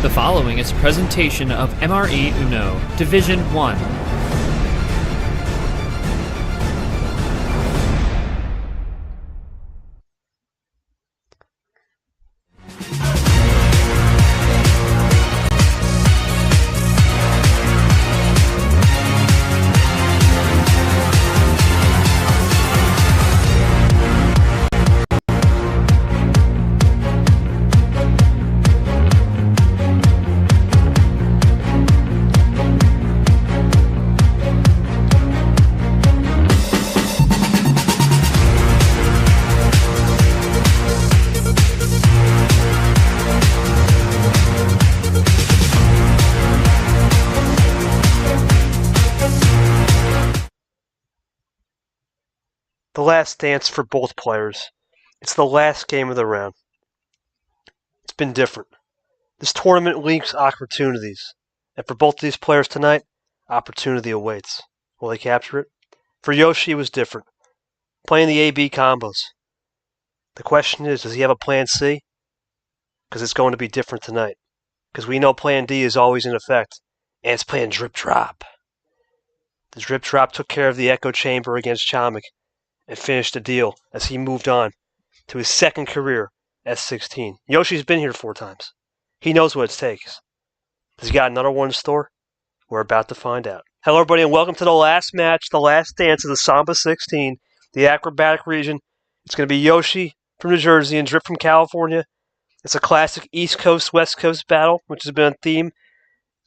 The following is a presentation of MRE Uno, Division 1. The last dance for both players. It's the last game of the round. It's been different. This tournament leaves opportunities. And for both of these players tonight, opportunity awaits. Will they capture it? For Yoshi, it was different. Playing the AB combos. The question is, does he have a plan C? Because it's going to be different tonight. Because we know plan D is always in effect. And it's playing drip drop. The drip drop took care of the echo chamber against Chomik and finished the deal as he moved on to his second career S16. Yoshi's been here 4 times. He knows what it takes. Has he got another one in store? We're about to find out. Hello, everybody, and welcome to the last match, the last dance of the SAMBA 16, the acrobatic region. It's going to be Yoshi from New Jersey and Drip from California. It's a classic East Coast, West Coast battle, which has been a theme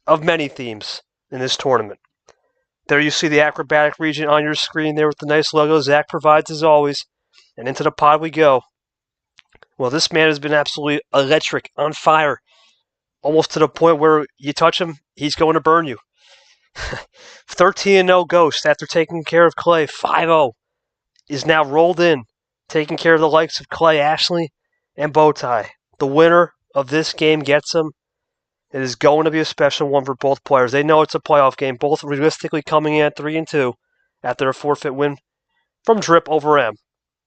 of many themes in this tournament. There you see the acrobatic region on your screen there with the nice logo Zach provides as always. And into the pod we go. Well, this man has been absolutely electric, on fire. Almost to the point where you touch him, he's going to burn you. 13-0 Ghost after taking care of Clay. 5-0 is now rolled in, taking care of the likes of Clay, Ashley, and Bowtie. The winner of this game gets him. It is going to be a special one for both players. They know it's a playoff game, both realistically coming in at 3-2 after a forfeit win from Drip over M.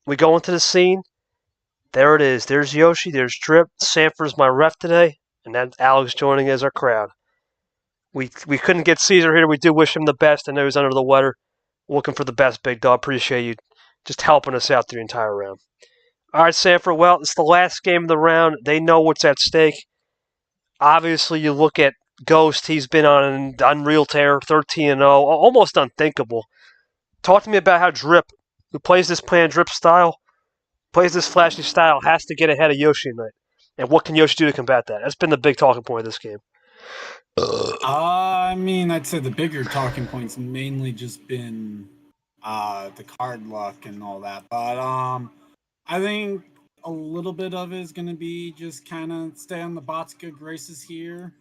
We go into the scene. There it is. There's Yoshi. There's Drip. Sanford's my ref today, and that's Alex joining as our crowd. We couldn't get Caesar here. We do wish him the best. I know he's under the weather. Looking for the best, big dog. Appreciate you just helping us out the entire round. All right, Sanford. Well, it's the last game of the round. They know what's at stake. Obviously, you look at Ghost. He's been on an unreal tear, 13-0, almost unthinkable. Talk to me about how Drip, who plays this plan Drip style, plays this flashy style, has to get ahead of Yoshi tonight. And what can Yoshi do to combat that? That's been the big talking point of this game. I'd say the bigger talking points mainly just been the card luck and all that. But I think a little bit of it is going to be just kind of stay on the bot's good graces here.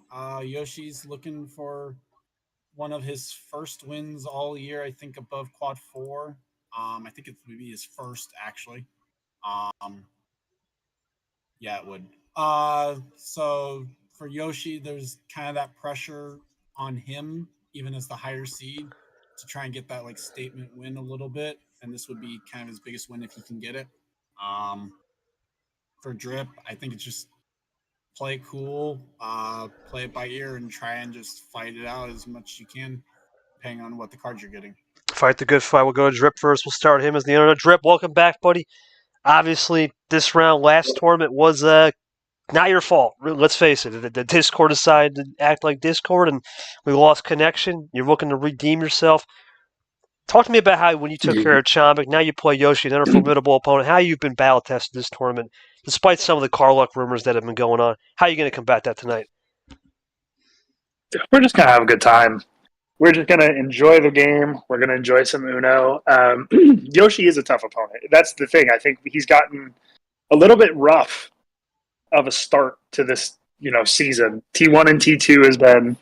Yoshi's looking for one of his first wins all year, I think above quad 4. I think it would be his first, actually. Yeah, it would. So for Yoshi, there's kind of that pressure on him, even as the higher seed, to try and get that like statement win a little bit. And this would be kind of his biggest win if he can get it. For Drip, I think it's just play it cool, play it by ear, and try and just fight it out as much as you can, depending on what the cards you're getting. Fight the good fight. We'll go to Drip first. We'll start him as the owner. Drip, welcome back, buddy. Obviously, this round, last tournament, was not your fault. Let's face it. The Discord decided to act like Discord, and we lost connection. You're looking to redeem yourself. Talk to me about how, when you took care of Chomik, now you play Yoshi, another formidable opponent, how you've been battle-tested this tournament, despite some of the car luck rumors that have been going on. How are you going to combat that tonight? We're just going to have a good time. We're just going to enjoy the game. We're going to enjoy some Uno. Yoshi is a tough opponent. That's the thing. I think he's gotten a little bit rough of a start to this, season. T1 and T2 has been...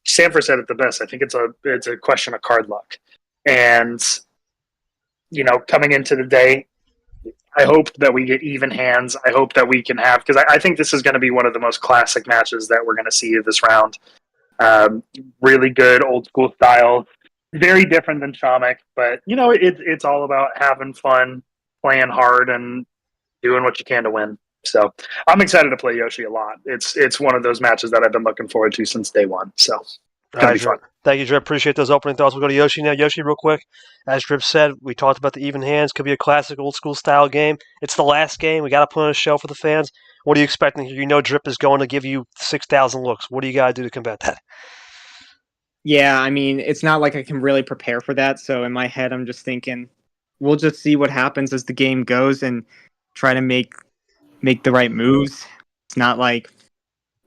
Sanford said it the best. I think it's a question of card luck. And, coming into the day, I hope that we get even hands. I hope that we can have, because I think this is going to be one of the most classic matches that we're going to see this round. Really good old school style. Very different than Chomik, but it's all about having fun, playing hard, and doing what you can to win. So I'm excited to play Yoshi a lot. It's one of those matches that I've been looking forward to since day one. So it's going to be fun. Thank you, Drip. Appreciate those opening thoughts. We'll go to Yoshi now. Yoshi, real quick. As Drip said, we talked about the even hands. Could be a classic old school style game. It's the last game. We got to put on a show for the fans. What are you expecting here? You know Drip is going to give you 6,000 looks. What do you got to do to combat that? Yeah, I mean, it's not like I can really prepare for that. So in my head, I'm just thinking, we'll just see what happens as the game goes and try to make the right moves. It's not like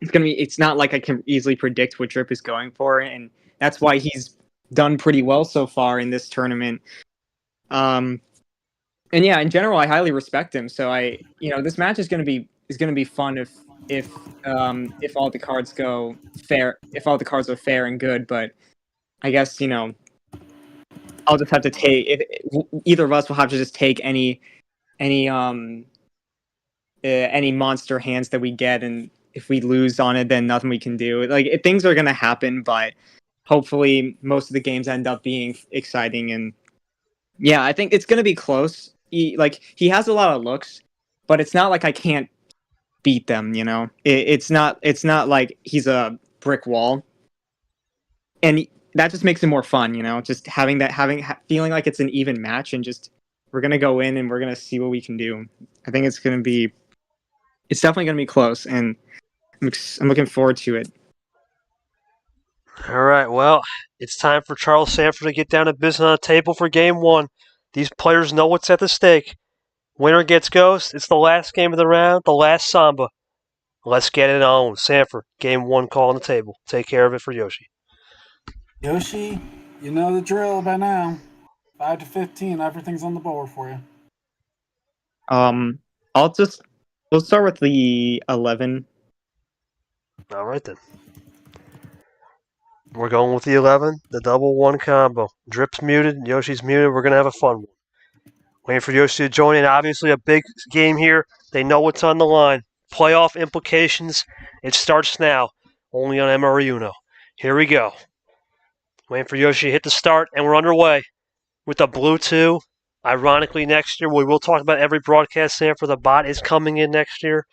I can easily predict what Drip is going for, and that's why he's done pretty well so far in this tournament. And yeah, in general, I highly respect him. So this match is going to be fun if all the cards go fair, if all the cards are fair and good. But I guess I'll just have to take either of us will have to just take any monster hands that we get, and if we lose on it, then nothing we can do. Things are going to happen, but hopefully most of the games end up being exciting. And yeah, I think it's going to be close. He has a lot of looks, but it's not like I can't beat them. It's not like he's a brick wall, and that just makes it more fun. Just feeling like it's an even match, and just we're going to go in and we're going to see what we can do. I think it's definitely going to be close, and I'm looking forward to it. All right, well, it's time for Charles Sanford to get down to business on the table for Game 1. These players know what's at the stake. Winner gets Ghost. It's the last game of the round, the last Samba. Let's get it on. Sanford, Game 1 call on the table. Take care of it for Yoshi. Yoshi, you know the drill by now. 5 to 15, everything's on the board for you. We'll start with the 11. All right, then. We're going with the 11, the double one combo. Drip's muted, Yoshi's muted. We're going to have a fun one. Waiting for Yoshi to join in. Obviously, a big game here. They know what's on the line. Playoff implications. It starts now, only on MRE Uno. Here we go. Waiting for Yoshi to hit the start, and we're underway with the blue 2. Ironically, next year, we will talk about every broadcast sample. The bot is coming in next year.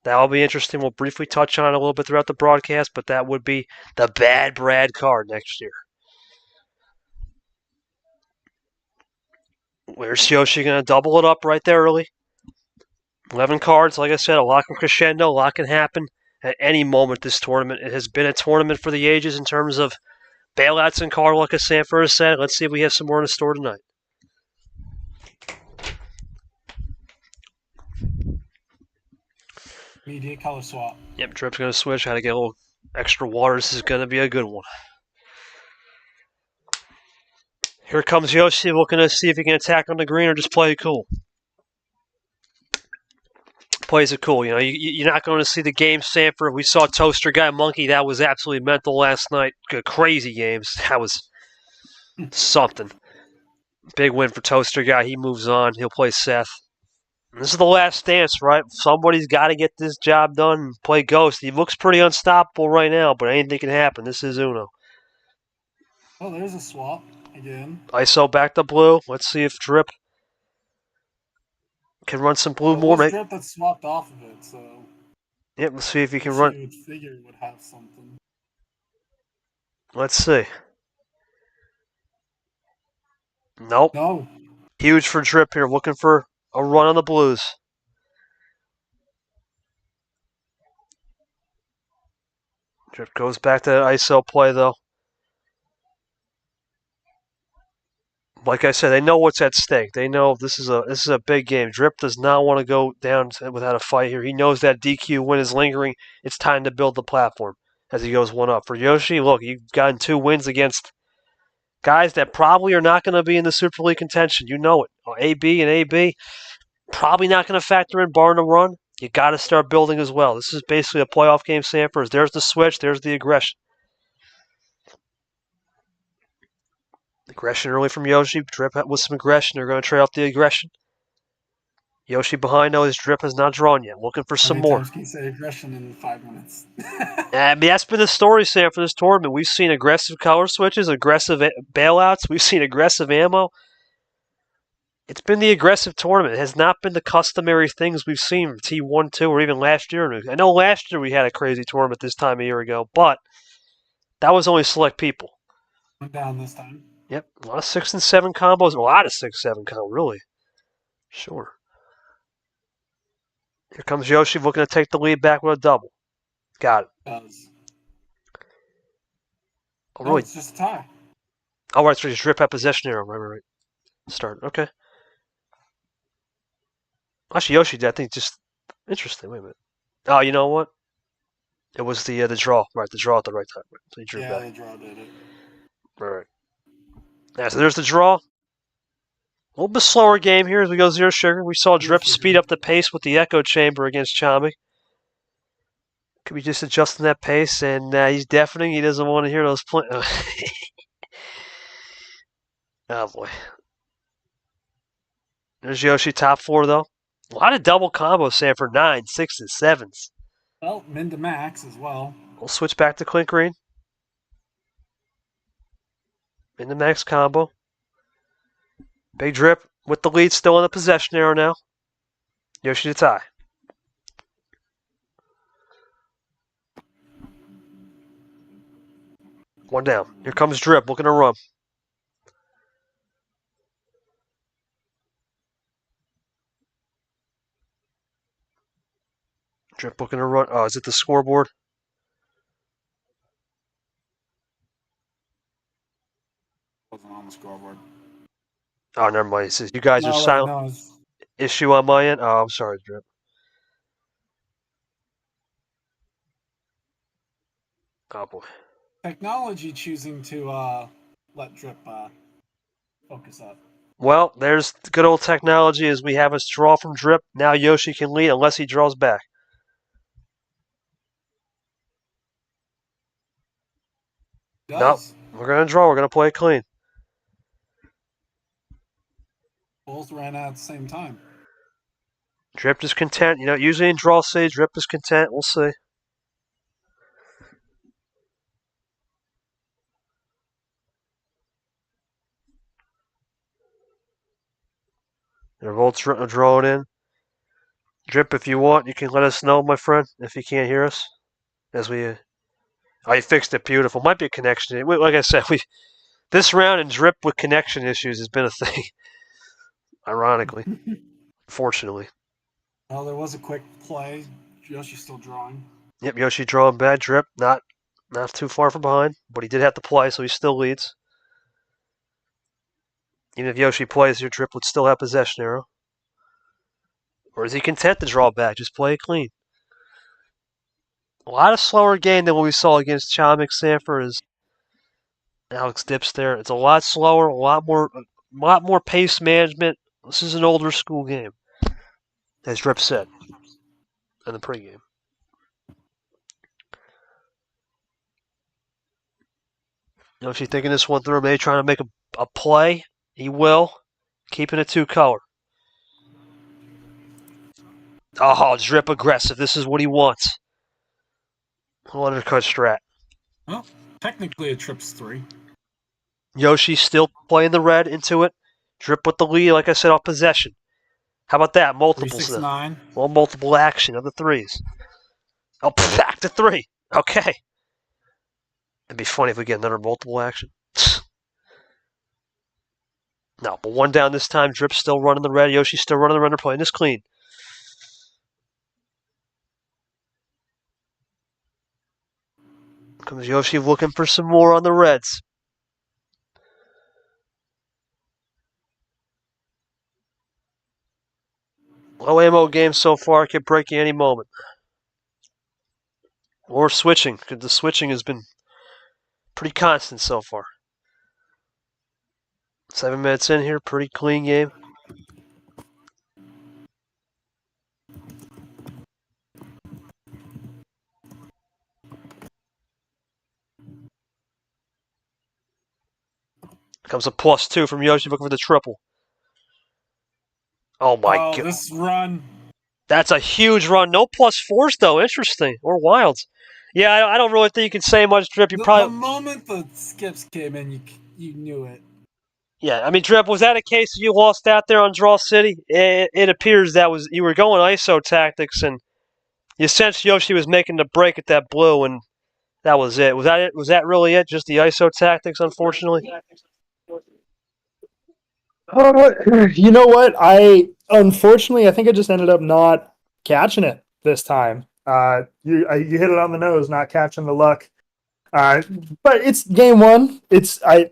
That'll be interesting. We'll briefly touch on it a little bit throughout the broadcast, but that would be the Bad Brad card next year. Where's Yoshi going to double it up right there early? 11 cards, like I said, a lot can crescendo, a lot can happen at any moment this tournament. It has been a tournament for the ages in terms of bailouts and card luck, as Sanford has said. Let's see if we have some more in the store tonight. Media color swap. Yep, Drip's going to switch. Had to get a little extra water. This is going to be a good one. Here comes Yoshi, looking to see if he can attack on the green or just play it cool. Plays it cool. You're not going to see the game, Sanford. We saw Toaster Guy Monkey. That was absolutely mental last night. Crazy games. That was something. Big win for Toaster Guy. He moves on. He'll play Seth. This is the last dance, right? Somebody's got to get this job done and play Ghost. He looks pretty unstoppable right now, but anything can happen. This is Uno. Oh, there's a swap again. ISO back to blue. Let's see if Drip can run some blue more. Drip that swapped off of it, so... Yep, let's see if he can run... You would figure it would have something. Let's see. Nope. No. Huge for Drip here, looking for a run on the blues. Drip goes back to that ISO play, though. Like I said, they know what's at stake. They know this is a big game. Drip does not want to go down without a fight here. He knows that DQ win is lingering. It's time to build the platform as he goes one up. For Yoshi, look, you've gotten 2 wins against guys that probably are not going to be in the Super League contention. You know it. AB and AB, probably not going to factor in barring a run. You got to start building as well. This is basically a playoff game, Sanford. There's the switch. There's the aggression. Aggression early from Yoshi. Drip with some aggression. They're going to trade out the aggression. Yoshi behind, though. His Drip has not drawn yet. Looking for some more. Can you say aggression in 5 minutes? I mean, that's been the story, Sam, for this tournament. We've seen aggressive color switches, aggressive bailouts. We've seen aggressive ammo. It's been the aggressive tournament. It has not been the customary things we've seen from T1, 2, or even last year. I know last year we had a crazy tournament this time a year ago, but that was only select people. Went down this time. Yep, a lot of 6 and 7 combos. A lot of 6-7 combos, really. Sure. Here comes Yoshi looking to take the lead back with a double. Got it. Does. Oh, No, really? it's just a tie. Oh, right, so just Drip at possession arrow. Right. Start. Okay. Actually, Yoshi did, I think, just interesting. Wait a minute. Oh, you know what? It was the draw. Right, the draw at the right time. Right. So he drew Yeah, back. the draw did it. Right. Yeah, so there's the draw. A little bit slower game here as we go zero sugar. We saw Drip speed up the pace with the echo chamber against Chomik. Could be just adjusting that pace, and he's deafening. He doesn't want to hear those Oh, boy. There's Yoshi, top 4, though. A lot of double combos, Sam, for 9, 6s, 7s. Well, min to max as well. We'll switch back to Clint Green. In the max combo. Big Drip with the lead still on the possession arrow now. Yoshi to tie. One down. Here comes Drip looking to run. Drip looking to run. Oh, is it the scoreboard? Wasn't on the scoreboard. Oh, never mind. It says you guys are No, silent. no, it's- Issue on my end. Oh, I'm sorry, Drip. Oh, boy. technology choosing to let Drip focus up. Well, there's the good old technology as we have us draw from Drip. Now Yoshi can lead unless he draws back. Does. We're going to draw. We're going to play it clean. Both ran out at the same time. Drip is content. You know, usually in draw stage, Drip is content. We'll see. They're both drawing in. Drip, if you want, you can let us know, my friend, if you can't hear us. As we, oh, you fixed it, beautiful. Might be a connection. Like I said, this round and Drip with connection issues has been a thing. Ironically, fortunately. Well, there was a quick play. Yoshi's still drawing. Yep, Yoshi drawing bad. Drip not too far from behind, but he did have to play, so he still leads. Even if Yoshi plays here, Drip would still have possession arrow. Or is he content to draw back? Just play it clean. A lot of slower game than what we saw against Chomik, Sanford, as Alex dips there. It's a lot slower, a lot more pace management. This is an older school game, as Drip said in the pregame. Yoshi thinking this one through, maybe trying to make a play. He will. Keeping it 2-color. Oh, Drip aggressive. This is what he wants. Little undercut strat. Well, technically it trips 3. Yoshi still playing the red into it. Drip with the lead, like I said, off possession. How about that? 3, Multiples. 6, 9. Well, multiple action of the 3s. Oh, back to 3. Okay. It'd be funny if we get another multiple action. No, but one down this time. Drip's still running the red. Yoshi's still running the red. They're playing this clean. Comes Yoshi looking for some more on the reds. Low ammo game so far. Could break you any moment. Or switching, because the switching has been pretty constant so far. 7 minutes in here, pretty clean game. Comes a +2 from Yoshi looking for the triple. Oh my god. This run. That's a huge run. No +4s though. Interesting. Or wilds. Yeah, I don't really think you can say much, Drip. You The probably moment the skips came in, you knew it. Yeah, I mean, Drip, was that a case you lost out there on Draw City? It appears that was you were going ISO tactics, and you sensed Yoshi was making the break at that blue, and that was it. Was that it? Was that really it? Just the ISO tactics, unfortunately? You know what? Unfortunately, I think I just ended up not catching it this time. You hit it on the nose, not catching the luck. But it's game one. I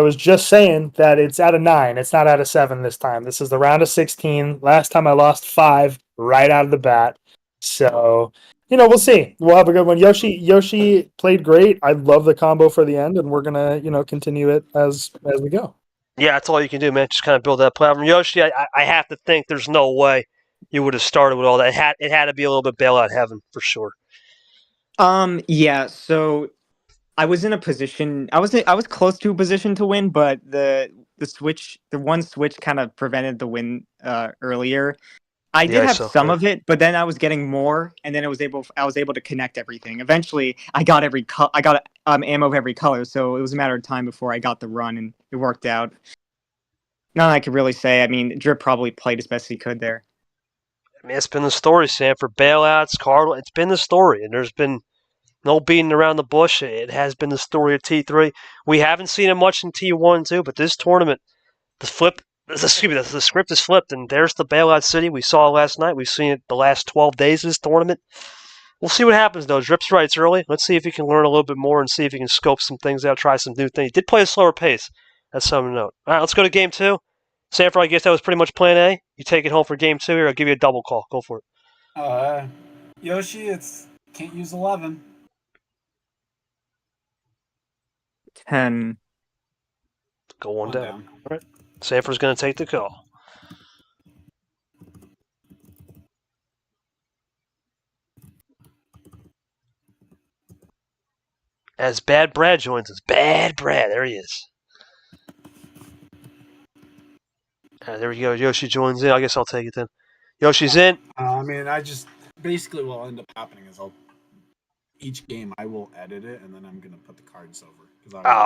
was just saying that it's out of 9. It's not out of 7 this time. This is the round of 16. Last time I lost 5 right out of the bat. So, we'll see. We'll have a good one. Yoshi played great. I love the combo for the end, and we're gonna, continue it as we go. Yeah, that's all you can do, man. Just kind of build that platform. Yoshi, I have to think there's no way you would have started with all that. It had to be a little bit bailout heaven for sure. Yeah, so I was in a position. I was close to a position to win, but the one switch kind of prevented the win earlier. I did have some of it, but then I was getting more, and then I was able to connect everything. Eventually, I got ammo of every color, so it was a matter of time before I got the run, and it worked out. None I could really say. I mean, Drip probably played as best he could there. I mean, it's been the story, Sam, for bailouts, Cardinal. It's been the story, and there's been no beating around the bush. It has been the story of T3. We haven't seen it much in T1 too, but this tournament, the script is flipped, and there's the bailout city we saw last night. We've seen it the last 12 days of this tournament. We'll see what happens, though. Drip's right, it's early. Let's see if he can learn a little bit more and see if he can scope some things out, try some new things. He did play a slower pace. That's something to note. All right, let's go to game 2. Sanford, I guess that was pretty much plan A. You take it home for game 2 here. I'll give you a double call. Go for it. Yoshi, can't use 11. 10. Go one down. All right. Sanford's going to take the call. As Bad Brad joins us. Bad Brad. There he is. There we go. Yoshi joins in. I guess I'll take it then. Yoshi's in. Basically what will end up happening is each game I will edit it, and then I'm going to put the cards over.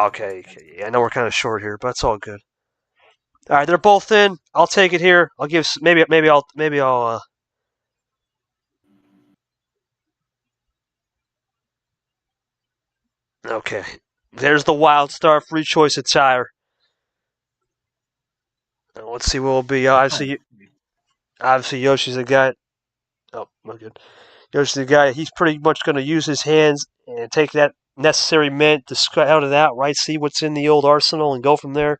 Okay. Yeah, I know we're kind of short here, but it's all good. All right, they're both in. I'll take it here. I'll give maybe I'll. Okay, there's the Wild Star free choice attire. Let's see what will be. Obviously, Yoshi's a guy. Oh, not good. Yoshi's a guy. He's pretty much going to use his hands and take that necessary mint to scout it out, right? See what's in the old arsenal and go from there.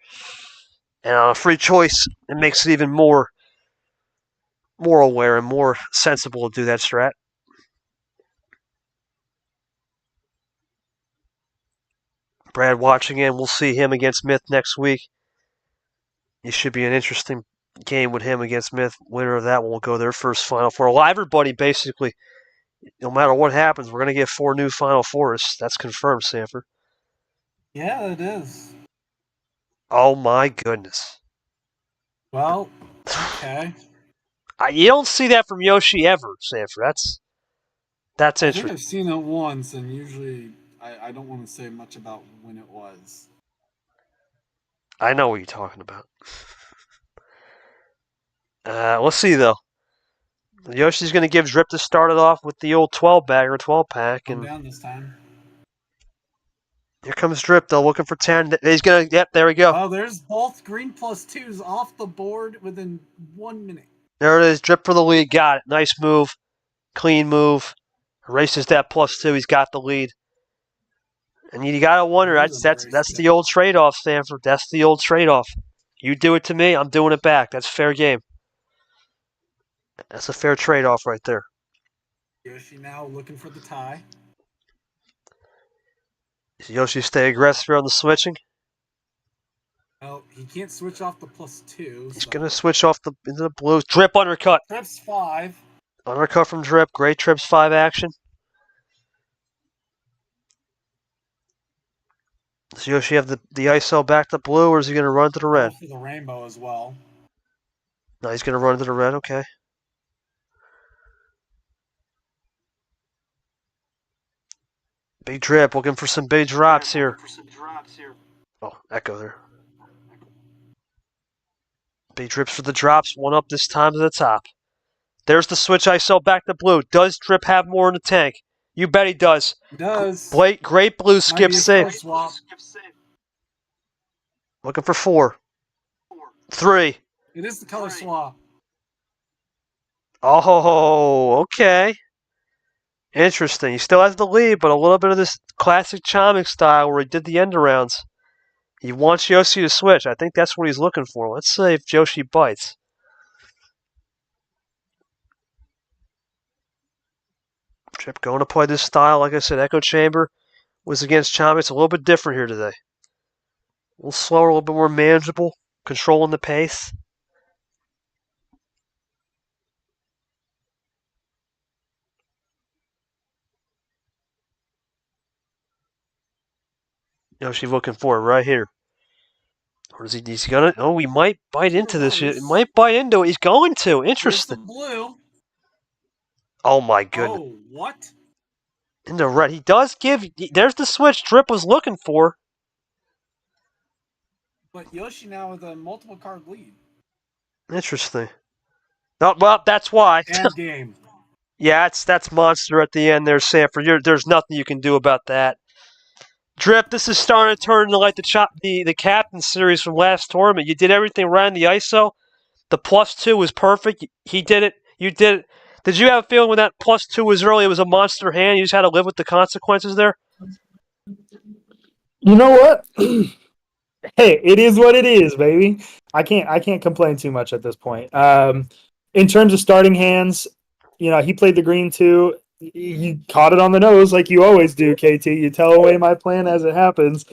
And on a free choice, it makes it even more aware and more sensible to do that strat. Brad watching in. We'll see him against Myth next week. It should be an interesting game with him against Myth. Winner of that one will go their first Final Four. Well, everybody, basically, no matter what happens, we're going to get 4 new Final Fours. That's confirmed, Sanford. Yeah, it is. Oh, my goodness. Well, okay. You don't see that from Yoshi ever, Sanford. That's interesting. I think I've seen it once, and usually I don't want to say much about when it was. I know what you're talking about. Let's see, though. Yoshi's going to give Drip to start it off with the old 12-bagger, 12-pack. I'm down this time. Here comes Drip, though, looking for 10. He's going to, yep, there we go. Oh, there's both green +2s off the board within 1 minute. There it is, Drip for the lead. Got it. Nice move. Clean move. Erases that +2. He's got the lead. And you got to wonder, that's the old trade-off, Stanford. That's the old trade-off. You do it to me, I'm doing it back. That's fair game. That's a fair trade-off right there. Yoshi now looking for the tie. Does Yoshi stay aggressive here on the switching? Well, he can't switch off the +2. He's going to switch off into the blues. Drip undercut. Trips 5. Undercut from Drip. Great Trips 5 action. Does Yoshi have the ISO back to blue, or is he going to run to the red? For the rainbow as well. No, he's going to run to the red. Okay. Big Drip looking for some big drops here. Oh, echo there. Big Drips for the drops. One up this time to the top. There's the switch ISO back to blue. Does Drip have more in the tank? You bet he does. It does. Great blue Might skip be a safe. color swap. Looking for 4. 3. It is the color swap. Oh, okay. Interesting. He still has the lead, but a little bit of this classic Chomik style where he did the end arounds. He wants Yoshi to switch. I think that's what he's looking for. Let's see if Yoshi bites. Drip going to play this style. Like I said, Echo Chamber was against Chomik. It's a little bit different here today. A little slower, a little bit more manageable, controlling the pace. Yoshi looking for it right here. Or is he's gonna? Oh, he might bite into this. He might bite into it. He's going to. Interesting. Blue. Oh my goodness. Oh, what? Into red. He does give. There's the switch Drip was looking for. But Yoshi now with a multiple card lead. Interesting. No, well, that's why. And game. Yeah, that's monster at the end there, Sanford. There's nothing you can do about that. Drip, this is starting to turn into like the captain series from last tournament. You did everything right in the ISO. The +2 was perfect. He did it. You did it. Did you have a feeling when that +2 was early, it was a monster hand? You just had to live with the consequences there? You know what? Hey, it is what it is, baby. I can't complain too much at this point. In terms of starting hands, he played the green 2. You caught it on the nose like you always do, KT. You tell away my plan as it happens.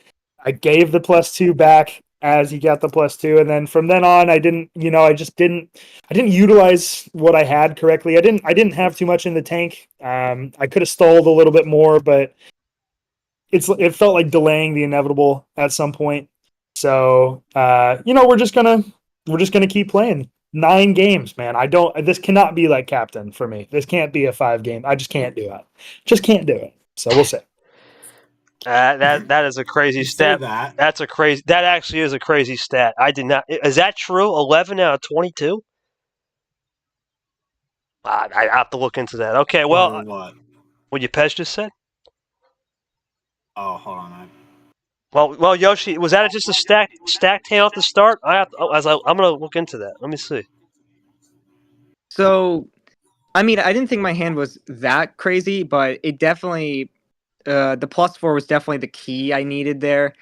I gave the +2 back as he got the +2, and then from then on, I didn't utilize what I had correctly. I didn't have too much in the tank. I could have stalled a little bit more, but it felt like delaying the inevitable at some point. So we're just gonna keep playing. 9 games, man. This cannot be like captain for me. This can't be a 5 game. I just can't do it. Just can't do it. So we'll see. That is a crazy stat. That actually is a crazy stat. I did not. Is that true? 11 out of 22. I have to look into that. Okay, well, what you Pez just said? Oh, hold on. Well, Yoshi, was that just a stacked hand off the start? I'm gonna look into that. Let me see. So, I mean, I didn't think my hand was that crazy, but it definitely, the +4 was definitely the key I needed there.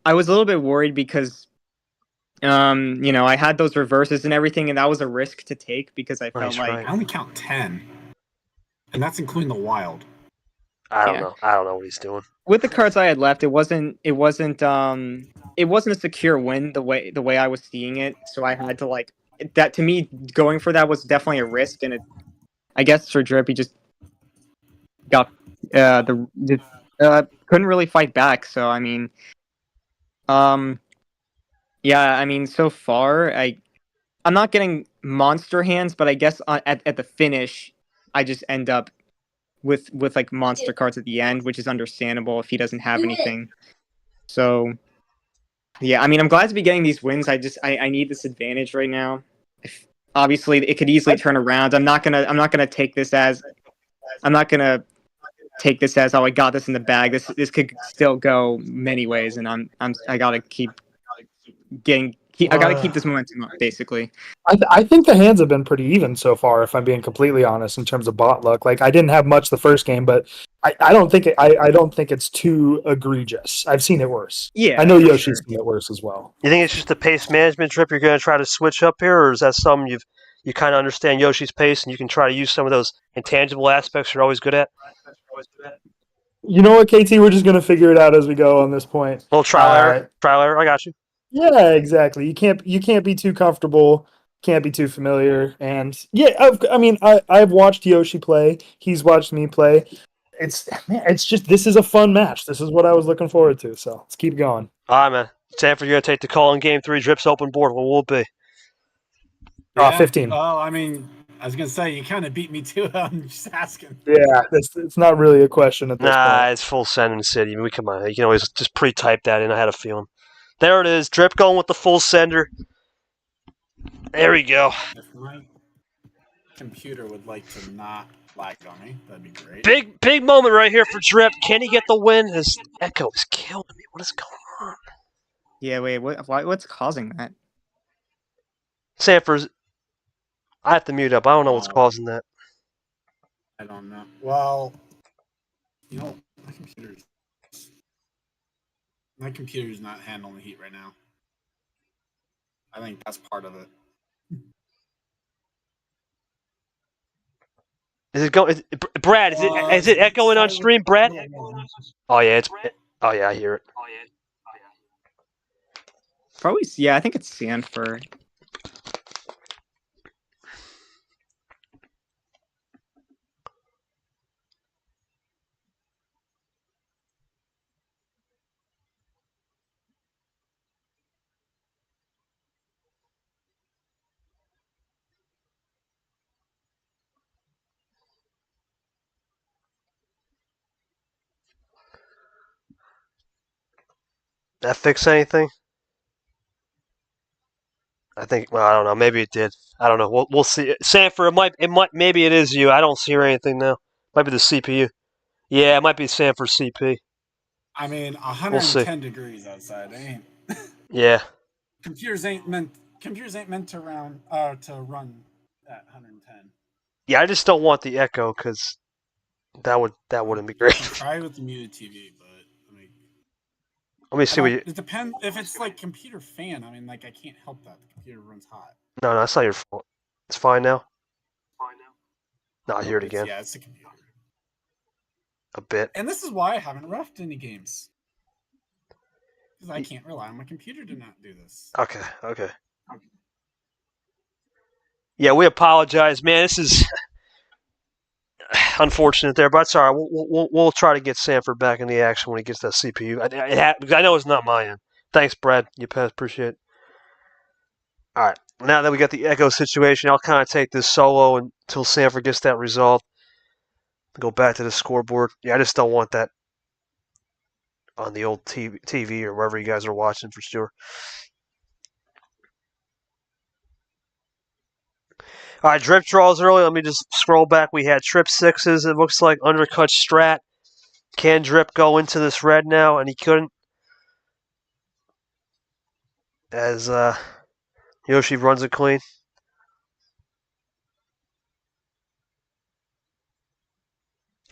I was a little bit worried because, I had those reverses and everything, and that was a risk to take because I felt like I only count 10, and that's including the wild. I don't know. I don't know what he's doing. With the cards I had left, it wasn't a secure win the way I was seeing it. So I had to that. To me, going for that was definitely a risk, and I guess for Drip, he just got couldn't really fight back. So I mean, yeah, I mean, so far I'm not getting monster hands, but I guess at the finish, I just end up with like monster cards at the end, which is understandable if he doesn't have anything. So yeah, I mean, I'm glad to be getting these wins. I need this advantage right now. Obviously, it could easily turn around. I'm not gonna take this as oh, I got this in the bag. This could still go many ways, and I gotta keep this momentum up, basically. I think the hands have been pretty even so far, if I'm being completely honest, in terms of bot luck. Like, I didn't have much the first game, but I don't think it's too egregious. I've seen it worse. Yeah, I know Yoshi's seen it worse as well. You think it's just the pace management Drip you're going to try to switch up here, or is that something you kind of understand Yoshi's pace and you can try to use some of those intangible aspects you're always good at? You know what, KT? We're just going to figure it out as we go on this point. A little trial error. I got you. Yeah, exactly. You can't be too comfortable, can't be too familiar, and yeah, I mean, I've watched Yoshi play. He's watched me play. It's just, this is a fun match. This is what I was looking forward to. So let's keep going. All right, man. Sanford, you're gonna take the call in Game 3. Drip's open board. What will it be? 15. Oh, I mean, I was gonna say you kind of beat me too. I'm just asking. Yeah, it's not really a question at this point. It's full send in the city. Come on, you can always just pre-type that in. I had a feeling. There it is. Drip going with the full sender. There we go. If my computer would like to not lag on me, that'd be great. Big moment right here for Drip. Can he get the win? His echo is killing me. What is going on? Yeah, wait, what's causing that? Sanford's. I have to mute up. I don't know what's causing that. I don't know. Well, my computer's not handling the heat right now. I think that's part of it. Is it going? Brad, is it echoing on stream, Brad? Oh yeah, I hear it. Probably, yeah. I think it's Sanford. That fix anything? I think. Well, I don't know. Maybe it did. I don't know. We'll see. Sanford, it might. Maybe it is you. I don't see anything now. Might be the CPU. Yeah, it might be Sanford CP. I mean, 110 degrees outside. Ain't. Yeah. Computers ain't meant to run at 110. Yeah, I just don't want the echo because that wouldn't be great. Try with the muted TV, but let me see what you. It depends if it's like computer fan. I mean, like I can't help that the computer runs hot. No, that's not your fault. It's fine now. No, I hear it again. Yeah, it's the computer. A bit. And this is why I haven't refed any games. Because I can't rely on my computer to not do this. Okay. Yeah, we apologize, man. This is unfortunate there, but it's all right. We'll try to get Sanford back in the action when he gets that CPU. I know it's not my end. Thanks, Brad. You pass. Appreciate it. All right. Now that we got the echo situation, I'll kind of take this solo until Sanford gets that resolved. Go back to the scoreboard. Yeah, I just don't want that on the old TV or wherever you guys are watching for sure. All right, drip draws early. Let me just scroll back. We had trip sixes. It looks like undercut strat. Can Drip go into this red now? And he couldn't. As Yoshi runs it clean.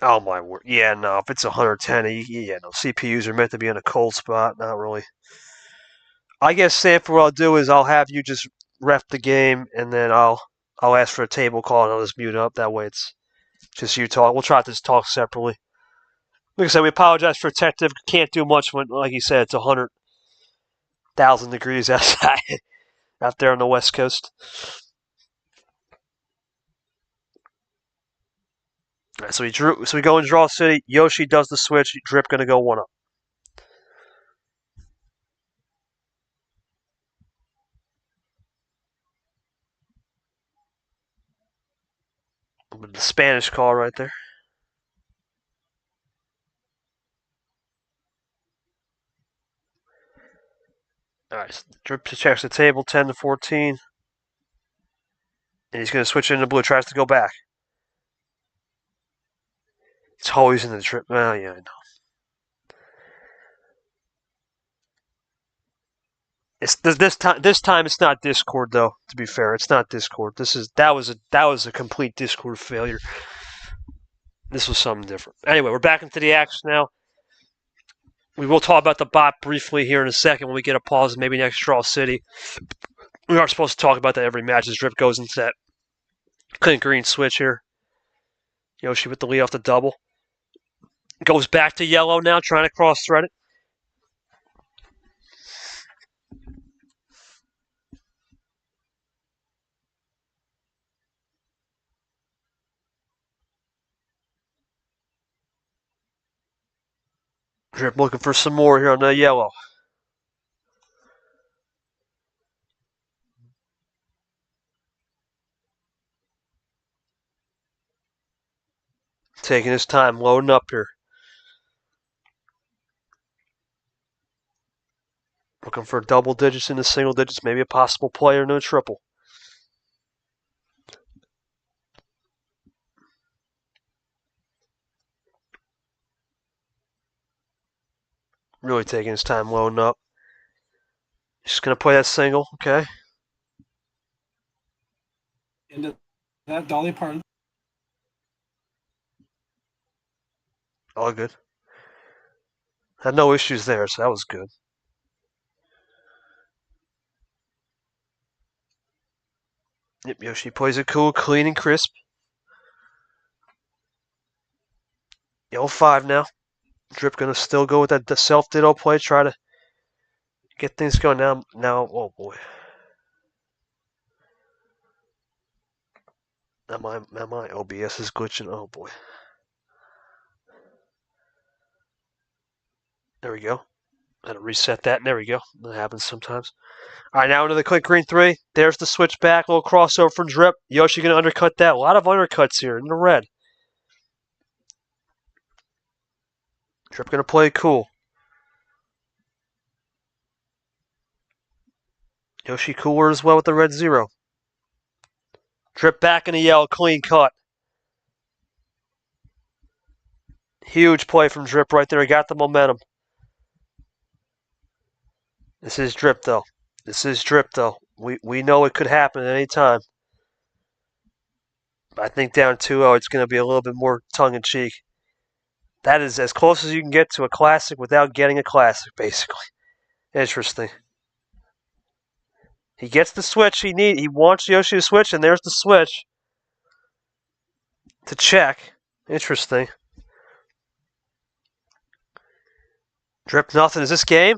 Oh my word. Yeah, no. If it's 110, yeah, no. CPUs are meant to be in a cold spot. Not really. I guess, Sanford, what I'll do is I'll have you just ref the game, and then I'll ask for a table call, and I'll just mute up. That way it's just you talk. We'll try to just talk separately. Like I said, we apologize for Detective. Can't do much when, like you said, it's 100,000 degrees outside out there on the West Coast. All right, so we go in Draw City. Yoshi does the switch. Drip gonna go 1-up. The Spanish call right there. All right, Drip checks the table, 10-14. And he's going to switch into blue. Tries to go back. It's always in the Drip. Well, yeah, I know. This time it's not Discord though. To be fair, it's not Discord. That was a complete Discord failure. This was something different. Anyway, we're back into the action now. We will talk about the bot briefly here in a second when we get a pause, maybe next Draw City. We are supposed to talk about that every match as Drip goes into that clean green switch here. Yoshi with the lead off the double. Goes back to yellow now, trying to cross-thread it. Drip looking for some more here on the yellow. Taking his time, loading up here. Looking for double digits into single digits, maybe a possible play or no triple. Really taking his time loading up. Just going to play that single, okay. Into that dolly part. All good. Had no issues there, so that was good. Yep, Yoshi plays it cool, clean and crisp. Yellow 5 now. Drip going to still go with that self-ditto play, try to get things going now. Oh boy. Now my OBS is glitching. Oh boy. There we go. I had to reset that. There we go. That happens sometimes. All right, now into the quick green 3. There's the switch back. Little crossover from Drip. Yoshi going to undercut that. A lot of undercuts here in the red. Drip going to play cool. Yoshi cooler as well with the red 0. Drip back in the yellow. Clean cut. Huge play from Drip right there. He got the momentum. This is Drip, though. We know it could happen at any time. But I think down 2-0, it's going to be a little bit more tongue-in-cheek. That is as close as you can get to a classic without getting a classic, basically. Interesting. He gets the switch he wants Yoshi to switch, and there's the switch. To check. Interesting. Drip nothing. Is this game?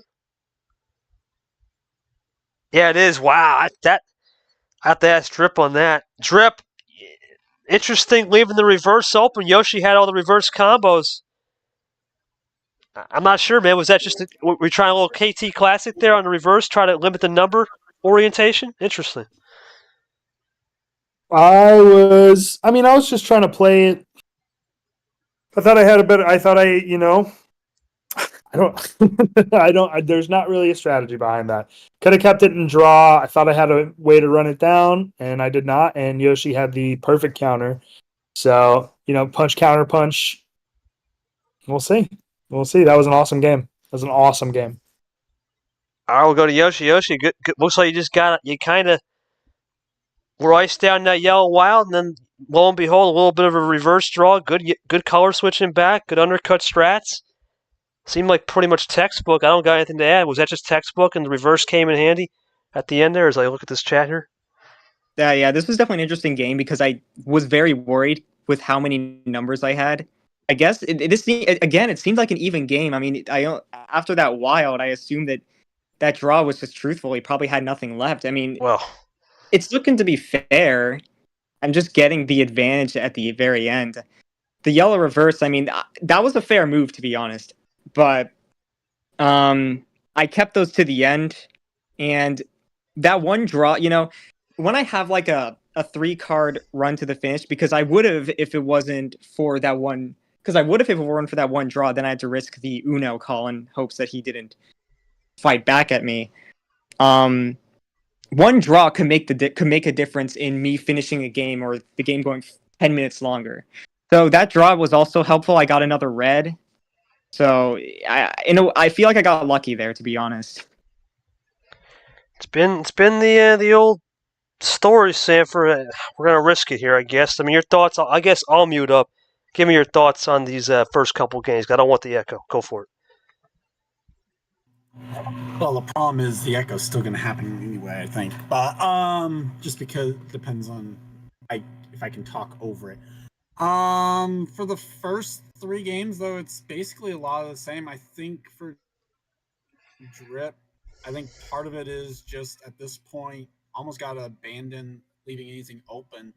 Yeah, it is. Wow. I have to ask Drip on that. Drip, interesting leaving the reverse open. Yoshi had all the reverse combos. I'm not sure, man. Was that just were we trying a little KT Classic there on the reverse, try to limit the number orientation? Interesting. I was just trying to play it. I thought I had a better. I thought I don't. There's not really a strategy behind that. Could have kept it in draw. I thought I had a way to run it down, and I did not. And Yoshi had the perfect counter. So punch counter punch. We'll see. That was an awesome game. All right, we'll go to Yoshi. Yoshi, good. Looks like you just got it. You kind of were iced down that yellow wild, and then lo and behold, a little bit of a reverse draw. Good color switching back. Good undercut strats. Seemed like pretty much textbook. I don't got anything to add. Was that just textbook and the reverse came in handy at the end there as I look at this chat here? Yeah, this was definitely an interesting game because I was very worried with how many numbers I had. I guess it seemed like an even game. I mean, after that wild, I assumed that draw was just truthful. He probably had nothing left. I mean, well, it's looking to be fair. I'm just getting the advantage at the very end. The yellow reverse, I mean, that was a fair move, to be honest. But I kept those to the end. And that one draw, when I have like a 3-card run to the finish, because I would have if it wasn't for that one. Because I would have if it weren't for that one draw, then I had to risk the Uno call in hopes that he didn't fight back at me. One draw could make a difference in me finishing a game or the game going 10 minutes longer. So that draw was also helpful. I got another red. So I feel like I got lucky there, to be honest. It's been the old story, Sanford. We're gonna risk it here, I guess. I mean, your thoughts. I guess I'll mute up. Give me your thoughts on these first couple games. I don't want the echo. Go for it. Well, the problem is the echo's still going to happen anyway, I think. But just because it depends on if I can talk over it. For the first 3 games, though, it's basically a lot of the same. I think for Drip, I think part of it is just at this point almost got to abandon leaving anything open.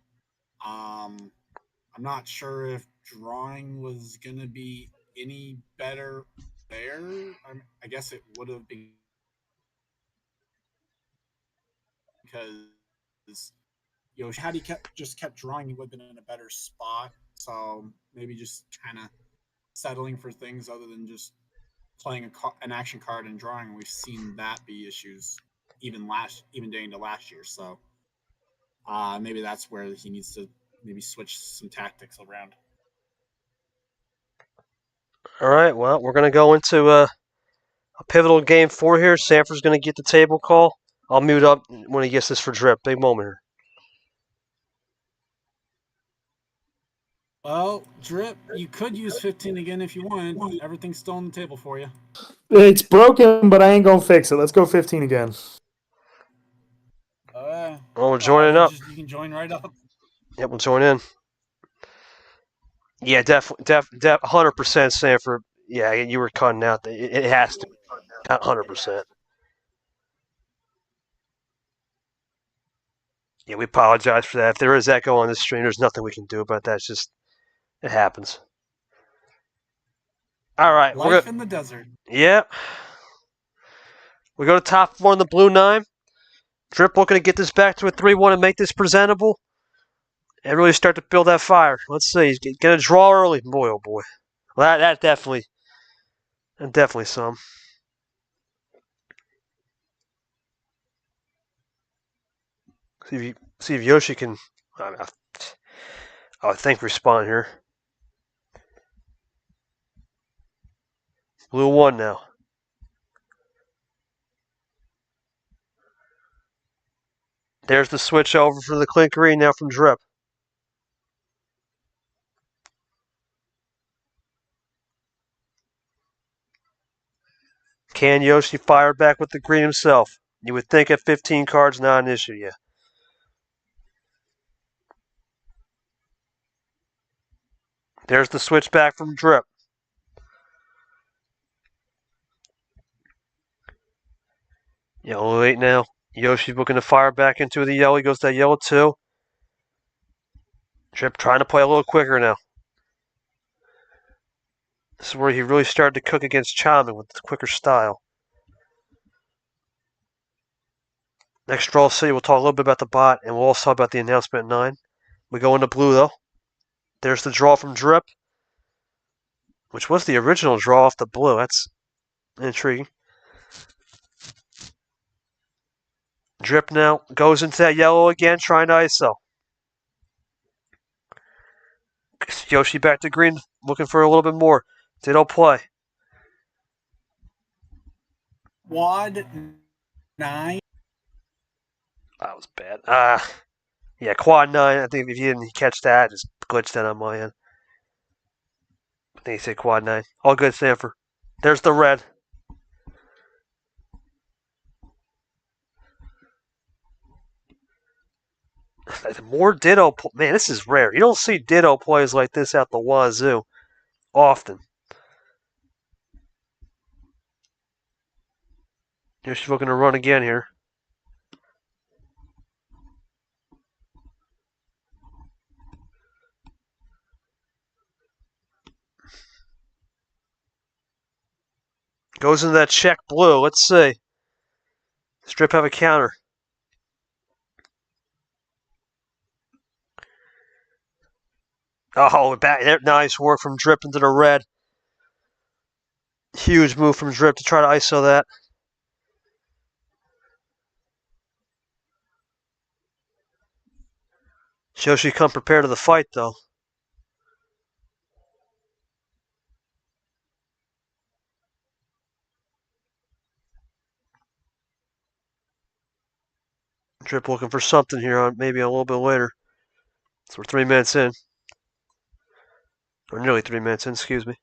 I'm not sure if drawing was going to be any better there. I guess it would have been because Yoshi, had he kept drawing, he would have been in a better spot. So maybe just kind of settling for things other than just playing an action card and drawing. We've seen that be issues even day into last year. So maybe that's where he needs to maybe switch some tactics around. All right. Well, we're gonna go into A pivotal game 4 here. Sanford's going to get the table call. I'll mute up when he gets this for Drip. Big moment here. Well, Drip, you could use 15 again if you wanted. Everything's still on the table for you. It's broken, but I ain't gonna fix it. Let's go 15 again. Oh, we're joining up. You can join right up. Yep, we'll join in. Yeah, definitely, 100% Sanford. Yeah, you were cutting out. It has to be 100%. Yeah, we apologize for that. If there is echo on this stream, there's nothing we can do about that. It's just, it happens. All right. Life in the desert. Yep. We go to top 4 in the blue 9. Drip looking to get this back to a 3-1 and make this presentable. And really start to build that fire. Let's see. He's going to draw early. Boy, oh boy. Well, that definitely some. See if Yoshi can, I would think, respond here. Blue 1 now. There's the switch over for the Clinkery now from Drip. Can Yoshi fire back with the green himself? You would think at 15 cards, not an issue yet. There's the switch back from Drip. Yellow 8 now. Yoshi looking to fire back into the yellow. He goes to that yellow 2. Drip trying to play a little quicker now. This is where he really started to cook against Chomik with the quicker style. Next draw city, we'll talk a little bit about the bot, and we'll also talk about the announcement at 9. We go into blue, though. There's the draw from Drip, which was the original draw off the blue. That's intriguing. Drip now goes into that yellow again, trying to ISO. Yoshi back to green, looking for a little bit more. Ditto play. Quad 9. That was bad. Yeah, quad 9. I think if you didn't catch that, I just glitched that on my end. I think he said quad 9. All good, Sanford. There's the red. More Ditto. Man, this is rare. You don't see Ditto plays like this out the wazoo often. She's looking to run again here. Goes into that check blue. Let's see. Strip have a counter. Oh, back there. Nice work from Drip into the red. Huge move from Drip to try to ISO that. Yoshi come prepared to the fight, though. Drip looking for something here, on maybe a little bit later. So we're 3 minutes in. Or nearly 3 minutes in, excuse me.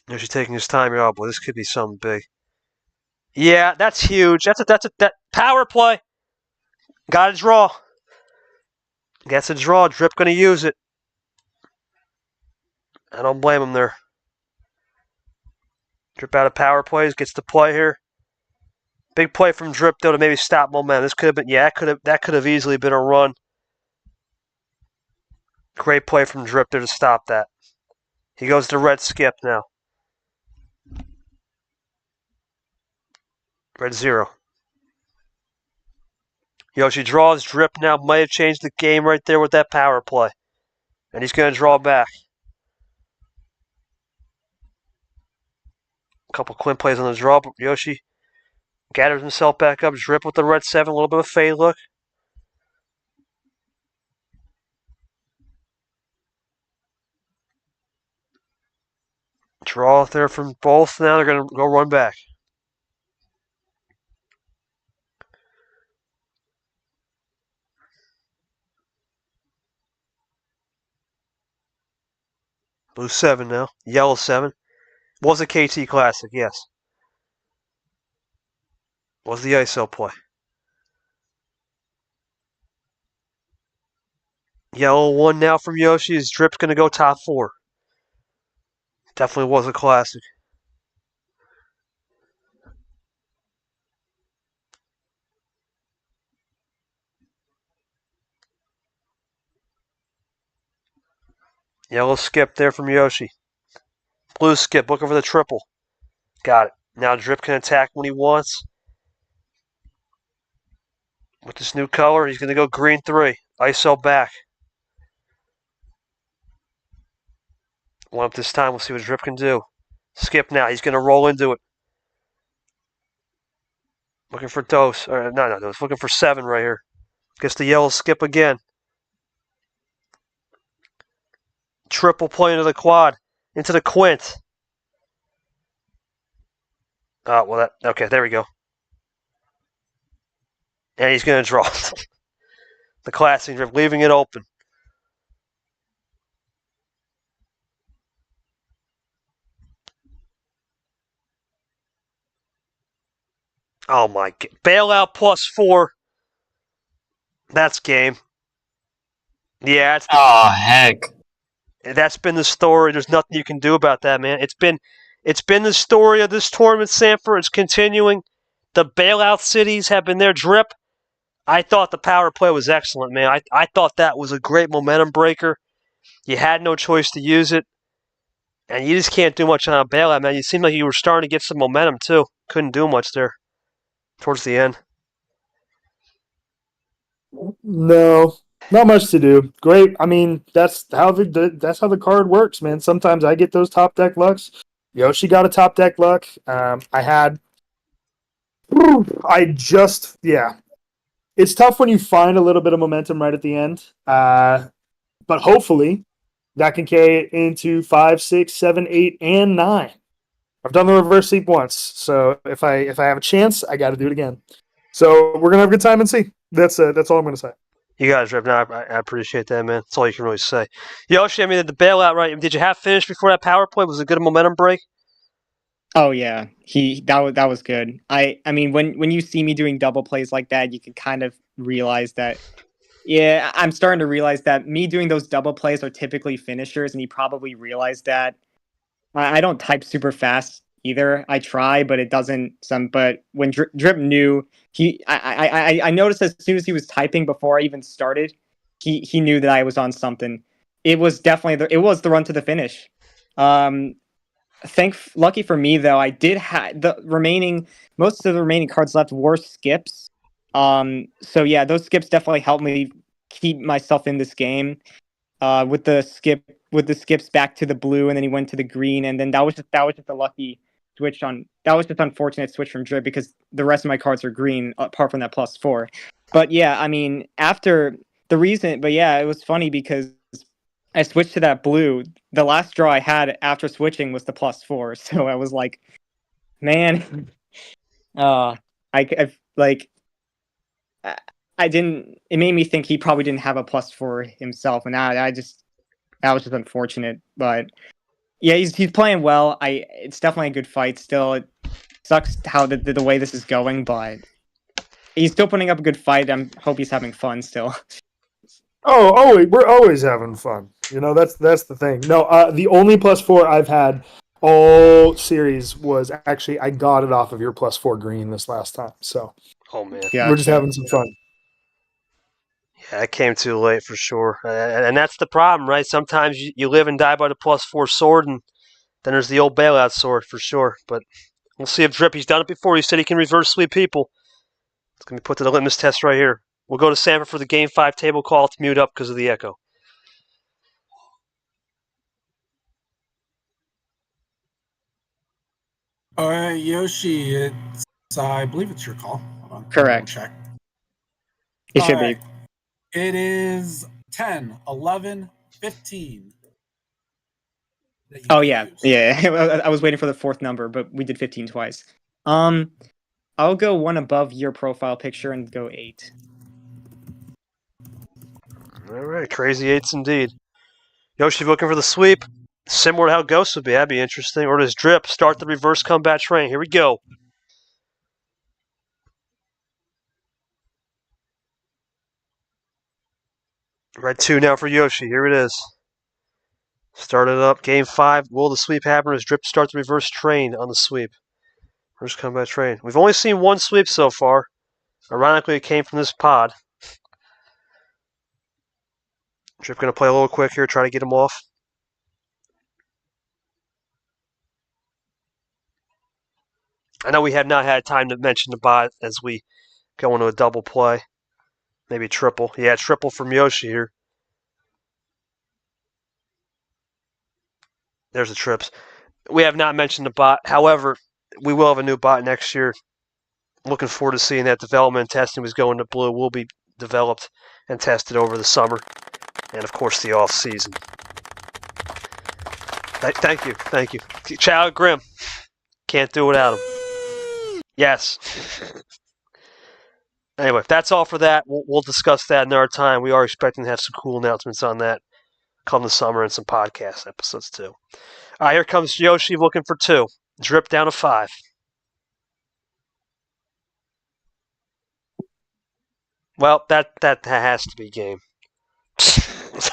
Yoshi taking his time here. Oh boy, this could be something big. Yeah, that's huge. That power play. Got a draw. Gets a draw. Drip gonna use it. I don't blame him there. Drip out of power plays, gets the play here. Big play from Drip though to maybe stop momentum. This could have been, yeah, that could have easily been a run. Great play from Drip there to stop that. He goes to red skip now. Red 0. Yoshi draws. Drip now might have changed the game right there with that power play. And he's going to draw back. A couple Quint plays on the draw, but Yoshi gathers himself back up. Drip with the red 7, a little bit of a fade look. Draw out there from both. Now they're going to go run back. Blue 7 now. Yellow 7. Was a KT Classic, yes. Was the ISO play. Yellow 1 now from Yoshi. His drip's going to go top 4. Definitely was a classic. Yellow skip there from Yoshi. Blue skip, looking for the triple. Got it. Now Drip can attack when he wants. With this new color, he's going to go green 3. ISO back. One up this time. We'll see what Drip can do. Skip now. He's going to roll into it. Looking for Dose. Or, no, Dose. Looking for 7 right here. Gets the yellow skip again. Triple play into the quad. Into the quint. Okay, there we go. And he's going to draw. The classic Drip, leaving it open. Oh my God. Bailout +4. That's game. Yeah, Oh, heck. That's been the story. There's nothing you can do about that, man. It's been the story of this tournament, Sanford. It's continuing. The bailout cities have been their Drip. I thought the power play was excellent, man. I thought that was a great momentum breaker. You had no choice to use it. And you just can't do much on a bailout, man. You seemed like you were starting to get some momentum, too. Couldn't do much there towards the end. No, not much to do. Great. I mean, that's how the card works, man. Sometimes I get those top deck lucks. Yoshi got a top deck luck. It's tough when you find a little bit of momentum right at the end. But hopefully that can carry it into 5, 6, 7, 8, and 9. I've done the reverse sweep once, so if I have a chance, I got to do it again. So we're gonna have a good time and see. That's all I'm gonna say. You guys, Rip. No, I appreciate that, man. That's all you can really say. Yoshi, I mean, the bailout, right? Did you have finish before that power play? Was it a good momentum break? Oh yeah, that was good. I mean, when you see me doing double plays like that, you can kind of realize that. Yeah, I'm starting to realize that me doing those double plays are typically finishers, and he probably realized that. I don't type super fast either. I try, but it doesn't. But when Drip knew, I noticed as soon as he was typing before I even started, he knew that I was on something. It was definitely the run to the finish. Lucky for me though, I did have most of the remaining cards left were skips. So yeah, those skips definitely helped me keep myself in this game. With the skips back to the blue, and then he went to the green, and then that was just a lucky switch on. That was just unfortunate switch from Drip because the rest of my cards are green apart from that +4. But yeah, I mean it was funny because I switched to that blue. The last draw I had after switching was the +4, so I was like, man, I didn't. It made me think he probably didn't have a +4 himself, and that was just unfortunate. But yeah, he's playing well. It's definitely a good fight. Still, it sucks how the way this is going, but he's still putting up a good fight. I hope he's having fun still. We're always having fun. You know, that's the thing. No, the only +4 I've had all series was actually I got it off of your +4 green this last time. So, oh man, Yeah, we're just having some fun. Yeah, it came too late for sure. And that's the problem, right? Sometimes you live and die by the +4 sword, and then there's the old bailout sword for sure. But we'll see if Drip, he's done it before. He said he can reverse sweep people. It's going to be put to the litmus test right here. We'll go to Sanford for the Game 5 table call. It's mute up because of the echo. All right, Yoshi, I believe it's your call. Hold on. Correct. Check. It should be. It is 10, 11, 15. that you Oh can yeah, use. yeah. I was waiting for the fourth number, but we did 15 twice. I'll go one above your profile picture and go 8. All right, crazy 8s indeed. Yoshi looking for the sweep. Similar to how Ghost would be. That'd be interesting. Or does Drip start the reverse combat train? Here we go. Red 2 now for Yoshi. Here it is. Started up. Game 5. Will the sweep happen? Or does Drip start the reverse train on the sweep? Reverse combat train. We've only seen one sweep so far. Ironically, it came from this pod. Drip going to play a little quick here, try to get him off. I know we have not had time to mention the bot as we go into a double play. Maybe triple. Yeah, triple from Yoshi here. There's the trips. We have not mentioned the bot. However, we will have a new bot next year. Looking forward to seeing that development and testing was going to Blue will be developed and tested over the summer and, of course, the off season. Thank you. Chow Grim. Can't do without him. Yes. Anyway, that's all for that. We'll discuss that another time. We are expecting to have some cool announcements on that come the summer and some podcast episodes too. All right, here comes Yoshi looking for 2. Drip down to 5. Well, that has to be game.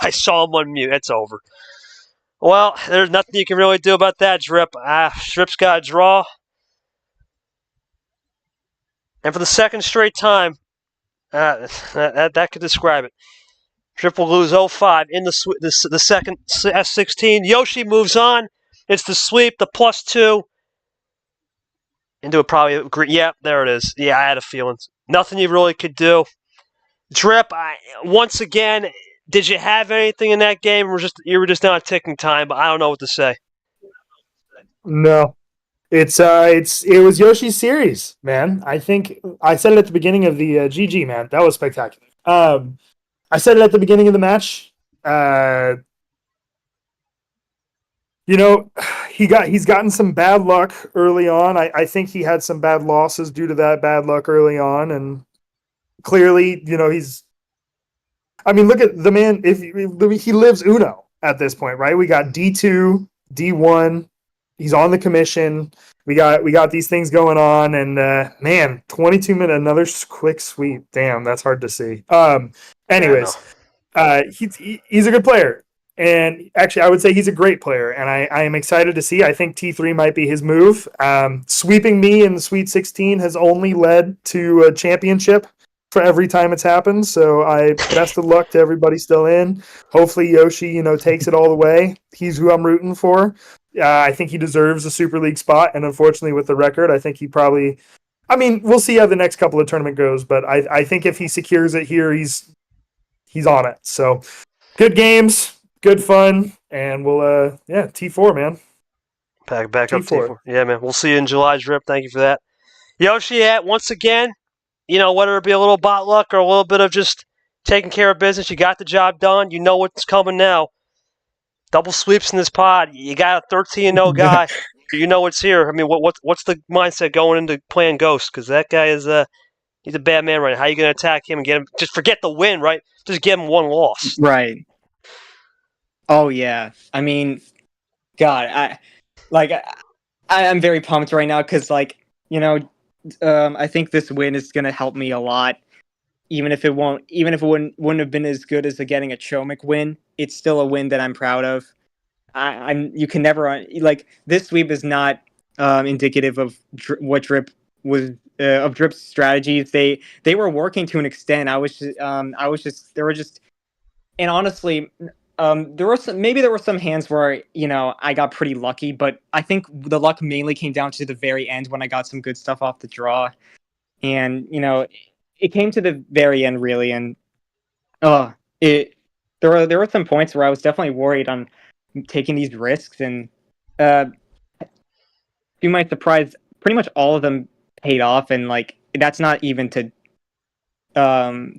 I saw him on mute. It's over. Well, there's nothing you can really do about that, Drip. Drip's got a draw. And for the second straight time, that could describe it. Drip will lose 0-5 in the second S16. Yoshi moves on. It's the sweep, the +2. Into a probably green. Yeah, there it is. Yeah, I had a feeling. Nothing you really could do. Drip, once again, did you have anything in that game? Or you were just on a ticking time, but I don't know what to say. No. It was Yoshi's series, man. I think I said it at the beginning of the GG, man. That was spectacular. I said it at the beginning of the match. He's gotten some bad luck early on. I think he had some bad losses due to that bad luck early on, and clearly, look at the man. If he lives Uno at this point, right? We got D2, D1. He's on the commission. We got these things going on, and man, 22-minute, another quick sweep. Damn, that's hard to see. Anyways, he's a good player, and actually, I would say he's a great player, and I am excited to see. I think T3 might be his move. Sweeping me in the Sweet 16 has only led to a championship for every time it's happened. So best of luck to everybody still in. Hopefully Yoshi, takes it all the way. He's who I'm rooting for. I think he deserves a Super League spot, and unfortunately with the record, I think he probably... we'll see how the next couple of tournament goes, but I think if he secures it here, he's on it. So, good games, good fun, and we'll, T4, man. Back up T4. Yeah, man. We'll see you in July, Drip. Thank you for that. Yoshi, once again, whether it be a little bot luck or a little bit of just taking care of business, you got the job done. You know what's coming now. Double sweeps in this pod. You got a 13-0 guy. You know what's here. What's the mindset going into playing Ghost? Because that guy is he's a bad man right now. How are you going to attack him and get him? Just forget the win, right? Just give him one loss. Right. Oh yeah. God, I'm very pumped right now because I think this win is going to help me a lot. Even if it wouldn't have been as good as getting a Chomik win, it's still a win that I'm proud of. You can never this sweep is not indicative of what Drip was of Drip's strategies. They were working to an extent. And honestly, there were some hands where I got pretty lucky, but I think the luck mainly came down to the very end when I got some good stuff off the draw, and it came to the very end really, and there were some points where I was definitely worried on taking these risks, and to my surprise, pretty much all of them paid off, and that's not even to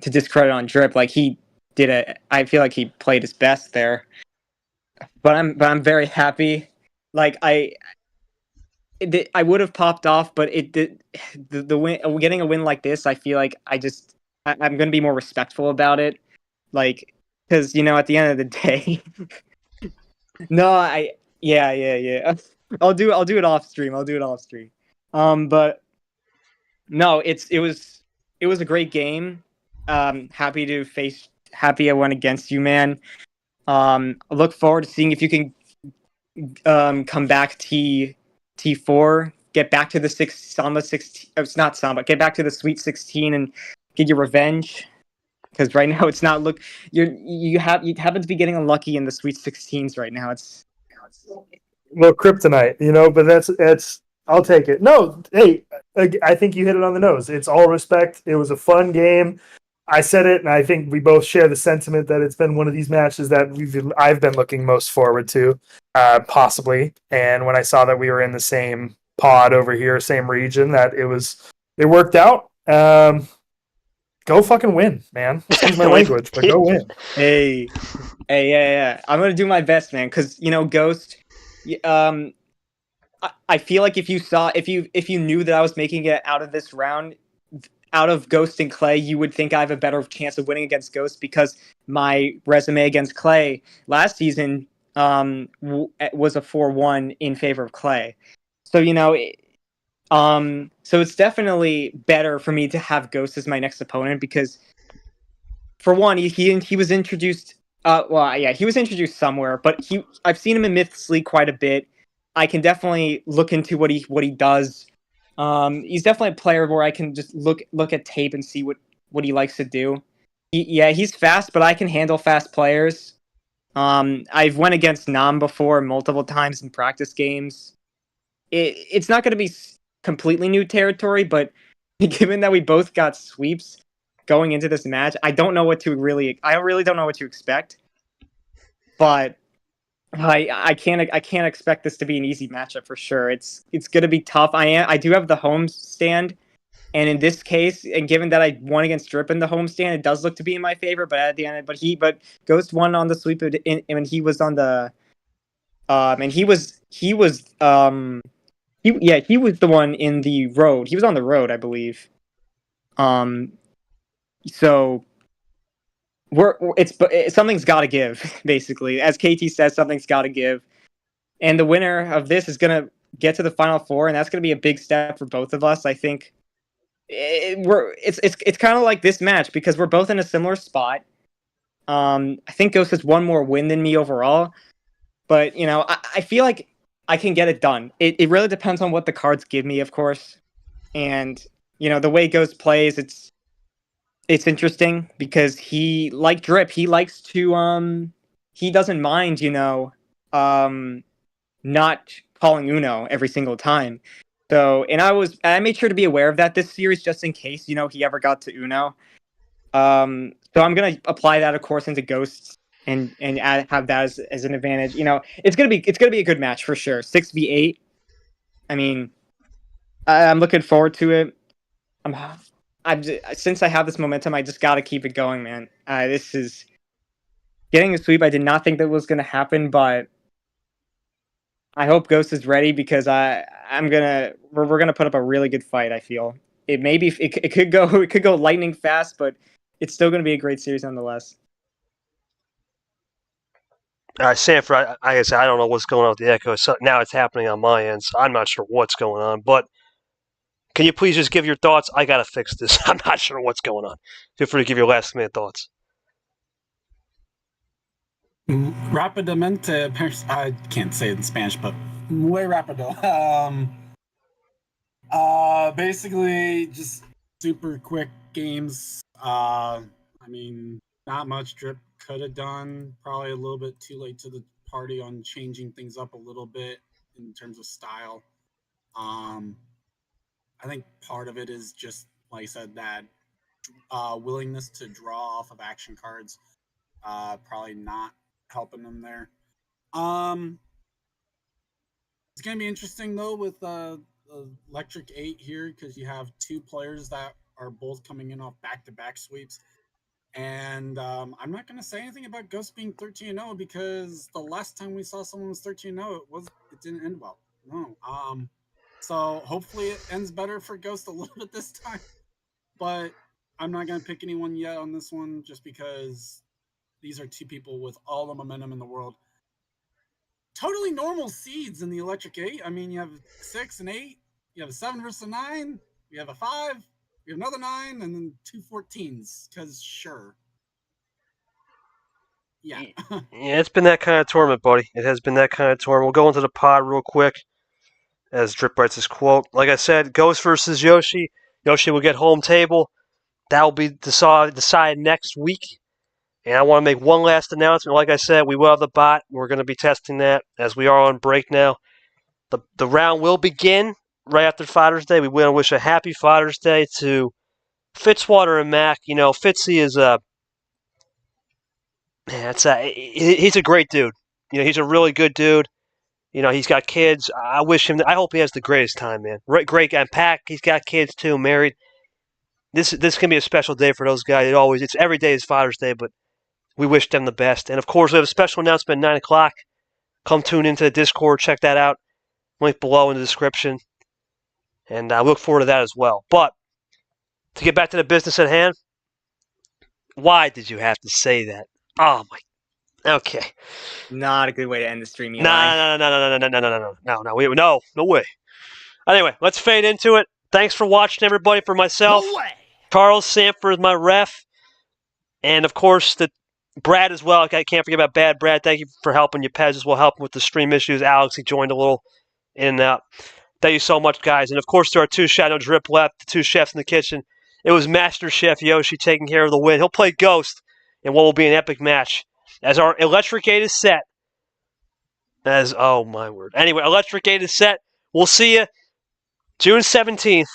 discredit on Drip. I feel like he played his best there. but I'm very happy. Like I would have popped off, but it did the win. Getting a win like this, I feel like I'm gonna be more respectful about it. Like, because at the end of the day, no, yeah. I'll do it off stream. I'll do it off stream. But no, it was a great game. Happy I went against you, man. I look forward to seeing if you can come back T4, get back to the Samba 16. It's not Samba. Get back to the Sweet 16 and get your revenge. Because right now it's not you happen to be getting unlucky in the Sweet 16s right now. It's Well, kryptonite, but that's I'll take it. No, hey, I think you hit it on the nose. It's all respect. It was a fun game. I said it, and I think we both share the sentiment that it's been one of these matches that I've been looking most forward to, possibly. And when I saw that we were in the same pod over here, same region, that it worked out. Go fucking win, man. Excuse my language, but go win. Hey, yeah. I'm gonna do my best, man. Because Ghost. I feel like if you knew that I was making it out of this round, out of Ghost and Clay, you would think I have a better chance of winning against Ghost because my resume against Clay last season was a 4-1 in favor of Clay. So so it's definitely better for me to have Ghost as my next opponent because, for one, he was introduced. He was introduced somewhere, but I've seen him in Myths League quite a bit. I can definitely look into what he does. He's definitely a player where I can just look at tape and see what he likes to do. He's fast, but I can handle fast players. I've went against Nam before multiple times in practice games. It's not going to be completely new territory, but given that we both got sweeps going into this match, I really don't know what to expect. But I can't expect this to be an easy matchup for sure. It's going to be tough. I do have the home stand, and in this case, and given that I won against Drip in the home stand, it does look to be in my favor. But at the end, but Ghost won on the sweep, and he was on the and he was he was the one in the road. He was on the road, I believe. So something's got to give, basically. As KT says, something's got to give. And the winner of this is going to get to the Final Four, and that's going to be a big step for both of us. I think it's kind of like this match because we're both in a similar spot. I think Ghost has one more win than me overall, but I feel like I can get it done. It really depends on what the cards give me, of course, and the way Ghost plays, it's interesting because he, like Drip, he likes to he doesn't mind not calling Uno every single time. So, and I made sure to be aware of that this series just in case he ever got to Uno. So I'm gonna apply that, of course, into Ghosts and have that as an advantage. It's gonna be a good match for sure. 6v8. I mean, I'm looking forward to it. Since I have this momentum, I just got to keep it going, man. This is getting a sweep. I did not think that was gonna happen, but I hope Ghost is ready because we're gonna put up a really good fight. I feel it could go lightning fast, but it's still gonna be a great series nonetheless. Sanford, I guess I don't know what's going on with the echo. So now it's happening on my end, so I'm not sure what's going on. But can you please just give your thoughts? I gotta fix this. I'm not sure what's going on. Feel free to give your last minute thoughts. Rapidamente, I can't say it in Spanish, but muy rápido. Basically, just super quick games. I mean, not much Drip could have done. Probably a little bit too late to the party on changing things up a little bit in terms of style. I think part of it is just, like I said, that willingness to draw off of action cards. Probably not helping them there. It's gonna be interesting though with Electric 8 here because you have two players that are both coming in off back-to-back sweeps, And I'm not going to say anything about Ghost being 13-0 because the last time we saw someone was 13-0, it didn't end well. No. So hopefully it ends better for Ghost a little bit this time. But I'm not going to pick anyone yet on this one just because these are two people with all the momentum in the world. Totally normal seeds in the Electric 8. I mean, you have 6 and 8. You have a 7 versus a 9. You have a 5. You have another 9 and then 2 14s because sure. Yeah. Yeah, it's been that kind of tournament, buddy. It has been that kind of tournament. We'll go into the pod real quick as Drip writes his quote. Like I said, Ghost versus Yoshi. Yoshi will get home table. That will be decided next week. And I want to make one last announcement. Like I said, we will have the bot. We're going to be testing that as we are on break now. The round will begin right after Father's Day. We want to wish a happy Father's Day to Fitzwater and Mac. You know, Fitzy is he's a great dude. You know, he's a really good dude. You know, he's got kids. I hope he has the greatest time, man. Great guy. Pac, he's got kids too, married. This can be a special day for those guys. It's every day is Father's Day, but we wish them the best. And of course, we have a special announcement at 9 o'clock. Come tune into the Discord, check that out. Link below in the description. And I look forward to that as well. But to get back to the business at hand, why did you have to say that? Oh my. Okay. Not a good way to end the stream. No way. Anyway, let's fade into it. Thanks for watching, everybody. For myself, Carlos Sanford, my ref, and of course Brad as well. I can't forget about Bad Brad. Thank you for helping. You Pez as well, helping with the stream issues. Alex, he joined a little in and out. Thank you so much, guys. And of course, there are two Shadow Drip left, the two chefs in the kitchen. It was Master Chef Yoshi taking care of the win. He'll play Ghost in what will be an epic match. As our Electric Gate is set. Oh my word. Anyway, Electric Gate is set. We'll see you June 17th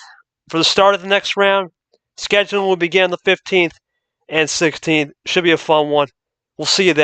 for the start of the next round. Scheduling will begin the 15th and 16th. Should be a fun one. We'll see you then.